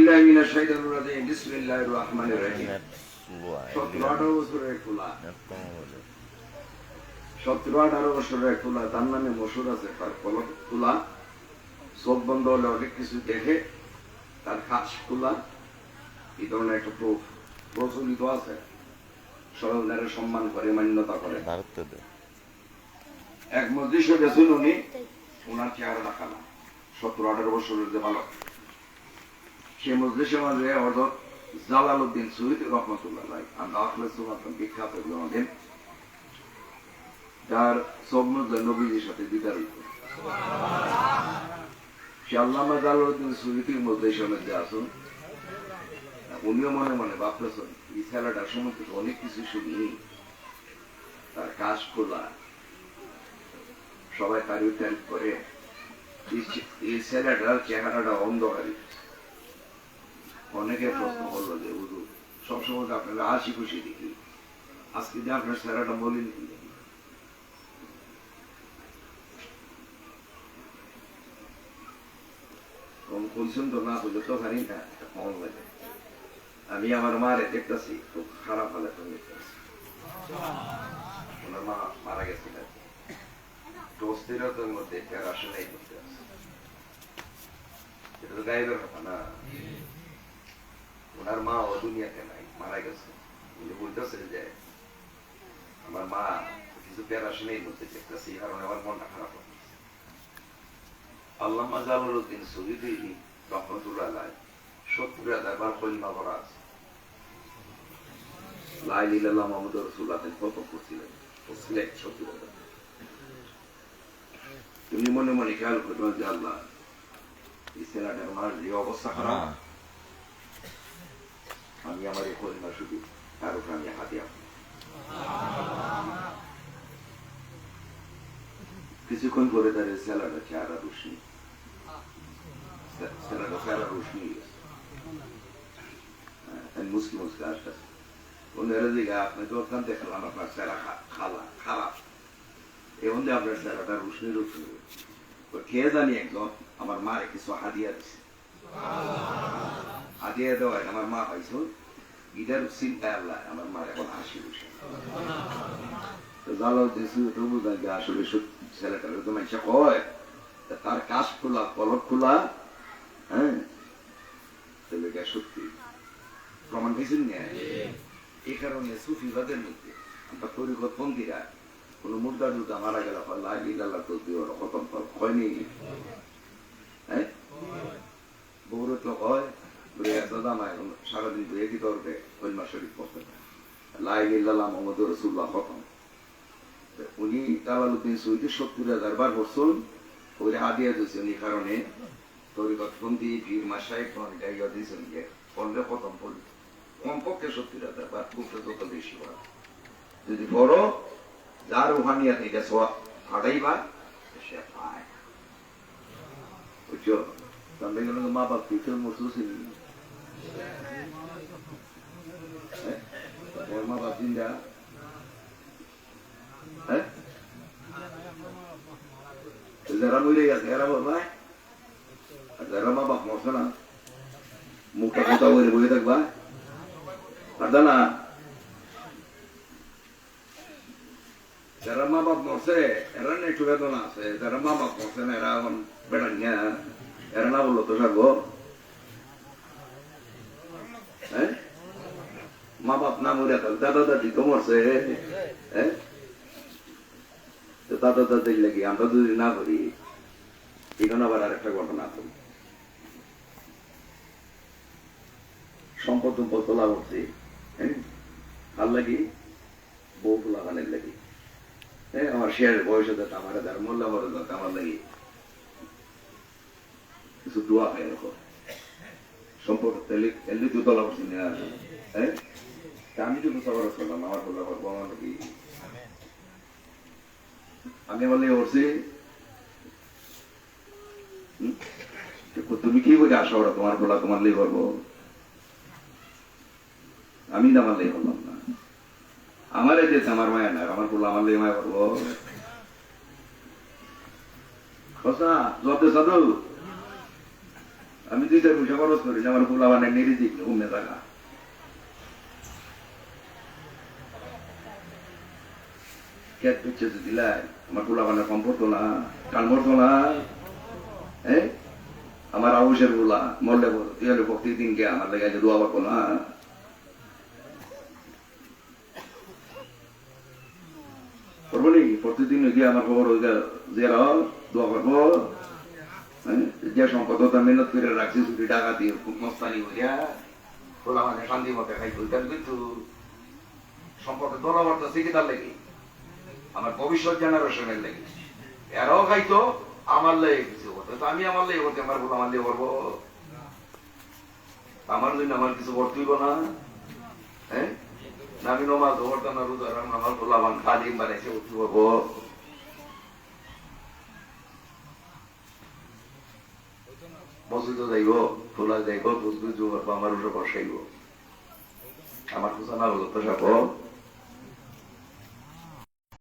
বিল্লাহি মিনাশ শাইতানির রাজিম বিসমিল্লাহির রহমানির রহিম 17-18 বছরের খোলা 17-18 বছরের খোলা তার নামে মশুর আছে তার পলক খোলা চোখ বন্ধ হলে অনেক কিছু দেখে তার কাজ খোলা এই ধরনের একটা প্রচলিত আছে সবাই ওনারা সম্মান করে মান্যতা করে এক মজলিসে গেছেন উনি ওনার চেহারাটা কালা 17-18 বছরের যে বালক সে মজলিসের মাঝে হযরত জালালউদ্দিন সুয়ুতী রহমাতুল্লাহ আলাইহি আমরা আহলে সুন্নাত বিখ্যাত ইমাম যার সবমত নবীজির সাথে দিদার হইত সে আল্লামা জালালউদ্দিন সুয়ুতীর মজলিসের মধ্যে আসুন উনিও মনে মনে ভাবতেছেন এই ছেলেটার সম্বন্ধে অনেক কিছু শুনি তার কাজ খোলা সবাই তারিফ টারিফ করে এই ছেলেটার চেহারাটা অন্ধকারী অনেকে প্রশ্ন করলো যে হুজুর সবসময় আপনারা হাসি খুশি দেখি আজকে যে আপনার চেহারাটা বলিনি বলছেন তো না বুঝে তো জানি না কেমন লাগে আমি আমার মারে দেখতেছি খুব খারাপ হলে তো দেখতেছি ওনার মা মারা গেছিলেন অস্থিরতার মধ্যে আসলেই করতে আছে এটা তো গায়েবের কথা না ওনার মা ও দুনিয়াতে নাই মারা গেছে উনি বলতেছে যে আমার মা কিছু প্যারাশনের মধ্যে দেখতেছি এই কারণে আমার মনটা খারাপ হচ্ছে আল্লামা জালালউদ্দিন সুয়ুতী রহমাতুল্লাহ আলাইহি 70,000 বার কলিমা পড়া আছে লা ইলাহা ইল্লাল্লাহ মুহাম্মাদুর রাসূলুল্লাহ কত করছিলেন 70,000 তুমি মনে মনে খেয়াল করবেন যে আল্লাহ এই ছেলেটার মার যে অবস্থা খারাপ আমি আমার এই কলিমা শুধু তার উপর আমি হাতিয়া কিছুক্ষণ পরে তার ছেলেটা চেহারা রোশনি মুসলিম আসতেছে ওনারা দিকে আপনাকে ওখান দেখলাম আপনার চেহারা খারাপ এবং আপনার চেহারাটা রোশনি রোশনি খেয়ে জানি একজন আমার মারে কিছু হাদিয়া দিচ্ছে হাদিয়া দেওয়ায় আমার মা পাইছো ইটার চিন্তায় আল্লাহ আমার মার এখন হাসি বসে তো জালালউদ্দিন সুয়ুতী বুঝলেন যে আসলে ছেলেটার তো মানুষে কয় তার কাজ খোলা পলক খোলা হ্যাঁ ছেলেটা সত্যি প্রমাণ পেয়েছেন না এই কারণে সুফিবাদের মধ্যে আমরা তরিকতপন্থীরা কোন মুর্দা টুর্দা মারা গেল লা ইলাহা ইল্লাল্লাহ তসবিহ খতম হয়নি হ্যাঁ বউরে তো হয় দাদা মা এখন সারাদিন ধুয়ে কি করবে কলিমা শরীফ পড়তে লা ইলাহা ইল্লাল্লাহ মুহাম্মাদুর রাসূলুল্লাহ খতম উনি জালালউদ্দিন সুয়ুতী 70,000 বার পড়ছেন ওই হাদিয়া দিয়েছেন এই কারণে তরিকতপন্থী পীর মাশায়েখ গাইয়া দিয়েছেন যে পড়লে খতম পড়লে কমপক্ষে 70,000 বার পড়তে যত বেশি পড়া যদি বড় যার রুহানিয়াত এটা সওয়াব হারাইবা সে পায় বুঝছো তাহলে মা বাপ পিছনে মসুসিন মা বাপ জিন্দা যারা মরে গেছে এরা বলবা আর যারা মা বাপ মরছে না মুখটা কোথাও বলে বয়ে থাকবা আর না যারা মা বাপ মরছে এরা না একটু বেদনা আছে যারা মা বাপ মরছে না এরা এখন বেড়ানিয়া এরা না বললো তো সারবো হ্যাঁ মা বাপ না মরে থাক দাদা দাদি তো মরছে হ্যাঁ দাদা দাদির লাগি আমরা যদি না করি এখানে আবার আর একটা ঘটনা আছে সম্পদ তোলা করছি হ্যাঁ আর লাগি বউ লাগানের লাগি হ্যাঁ আমার শেয়ারের বয়সে যাতে আমার তার মোল্লা বড় যাতে আমার লাগি কিছু দোয়া হয় এরকম সম্পর্ক এলি তো তোলা করছি না হ্যাঁ আমি তো সবার করলাম আমার বললাম আমার বউ আমার কি আমি বলে উঠছি তুমি কি করে আসো ওরা তোমার বলা তোমার লেগে করবো আমি না আমার লেগে করলাম না আমার এই দেশে আমার মায়া না আমার বললো আমার লেগে মায়া করবো জব দে সাধু আমি 2 পয়সা খরচ করি না, আমার পোলা বানায় নেড়ে দিই ঘুমে থাকা। খেত পিছিয়ে দিলাই আমার পোলা বানায় কম পড়তো না, কান পড়তো না। হ্যাঁ, আমার আবুসের পোলা মরলে তুই হলে প্রতিদিন কে আমার লেগে দোয়া পাবো না। করবো নি প্রতিদিন গিয়ে আমার খবর যে দোয়া করবো। যে সম্পদ মেহনত করে রাখছি ছুটি টাকা দিয়ে খুব মস্তানি হইয়া পোলা মানে শান্তি মতে খাইতো, কিন্তু সম্পদের দোলা বাড়তেছে কি তার লেগে? আমার ভবিষ্যৎ জেনারেশনের লেগে। এরাও খাইতো, আমার লেগে কিছু করতো, আমি আমার লেগে করতে আমার বলে আমার লেগে করবো, আমার জন্য আমার কিছু করতে হইব না। হ্যাঁ, আমি নমাজ করতাম না, রোজা রাখতাম, আমার পোলা বান খাদিম বানাইছে উঠতে করবো। মসজিদ যাইব, খোলা যাইব, বুঝবো আমার উপরে বসাইব, আমার খোঁজা না বলতো সব